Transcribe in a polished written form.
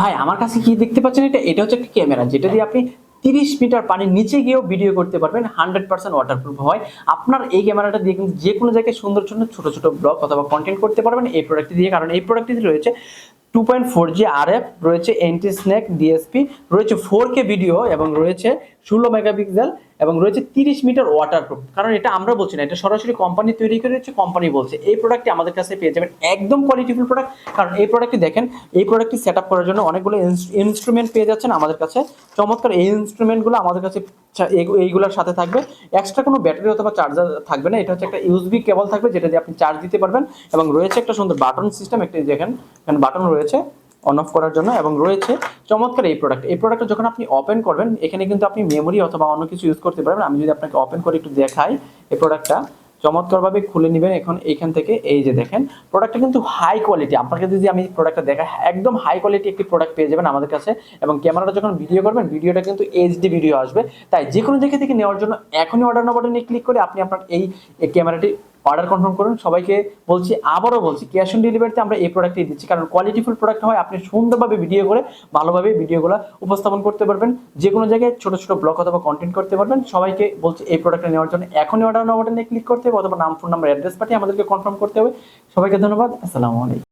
ভাই আমার কাছে কি দেখতে পাচ্ছেন, এটা হচ্ছে একটা ক্যামেরা যেটা দিয়ে আপনি 30 মিটার পানির নিচে গিয়েও ভিডিও করতে পারবেন। 100% ওয়াটারপ্রুফ হয়। আপনার এই ক্যামেরাটা দিয়ে কিন্তু যে কোনো জায়গায় সুন্দর সুন্দর ছোট ছোট ব্লগ অথবা কন্টেন্ট করতে পারবেন এই প্রোডাক্টটি দিয়ে। কারণ এই প্রোডাক্টটি রয়েছে 2.4G RF, রয়েছে এন্টি স্ন্যাক ডিএসপি, রয়েছে 4K ভিডিও এবং রয়েছে 16 মেগাপিক্সেল এবং রয়েছে 30 মিটার ওয়াটারপ্রুফ। কারণ এটা আমরা বলছি না, এটা সরাসরি কোম্পানি তৈরি করেছে, কোম্পানি বলছে। এই প্রোডাক্টটি আমাদের কাছে পেয়ে যাবেন একদম কোয়ালিটিফুল প্রোডাক্ট। কারণ এই প্রোডাক্টটি দেখেন, এই প্রোডাক্টটি সেট আপ করার জন্য অনেকগুলো ইনস্ট্রুমেন্ট পেয়ে যাচ্ছেন আমাদের কাছে। চমৎকার এই ইনস্ট্রুমেন্টগুলো আমাদের কাছে এইগুলোর সাথে থাকবে। এক্সট্রা কোনো ব্যাটারি অথবা চার্জার থাকবে না। এটা হচ্ছে একটা ইউএসবি কেবল থাকবে যেটা দিয়ে আপনি চার্জ দিতে পারবেন এবং রয়েছে একটা সুন্দর বাটন সিস্টেম। একটি দেখেন এখানে বাটন রয়েছে অন অফ করার জন্য এবং রয়েছে চমৎকার এই প্রোডাক্টটা যখন আপনি ওপেন করবেন এখানে কিন্তু আপনি মেমোরি অথবা অন্য কিছু ইউজ করতে পারবেন। আমি যদি আপনাকে ওপেন করে একটু দেখাই, এই প্রোডাক্টটা চমৎকারভাবে খুলে নেবেন এখন এইখান থেকে। এই যে দেখেন প্রোডাক্টটা কিন্তু হাই কোয়ালিটি। আপনাকে যদি আমি প্রোডাক্টটা দেখাই, একদম হাই কোয়ালিটি একটি প্রোডাক্ট পেয়ে যাবেন আমাদের কাছে। এবং ক্যামেরাটা যখন ভিডিও করবেন ভিডিওটা কিন্তু এইচডি ভিডিও আসবে। তাই যে কোনো জায়গা থেকে নেওয়ার জন্য এখনই অর্ডার নাও বাটনে ক্লিক করে আপনি আপনার এই ক্যামেরাটি অর্ডার কনফার্ম করুন। সবাইকে বলছি, আবারও বলছি, ক্যাশ অন ডেলিভারিতে আমরা এই প্রোডাক্টটি দিচ্ছি। কারণ কোয়ালিটিফুল প্রোডাক্ট হয়, আপনি সুন্দরভাবে ভিডিও করে ভালোভাবে ভিডিওগুলো উপস্থাপন করতে পারবেন, যে কোনো জায়গায় ছোট ছোট ব্লগ অথবা কন্টেন্ট করতে পারবেন। সবাইকে বলছি এই প্রোডাক্টটা নেওয়ার জন্য এখনই অর্ডার নাও বাটনে ক্লিক করতে হবে অথবা নাম, ফোন নাম্বার, অ্যাড্রেস পাঠিয়ে আমাদেরকে কনফার্ম করতে হবে। সবাইকে ধন্যবাদ। আসসালামু আলাইকুম।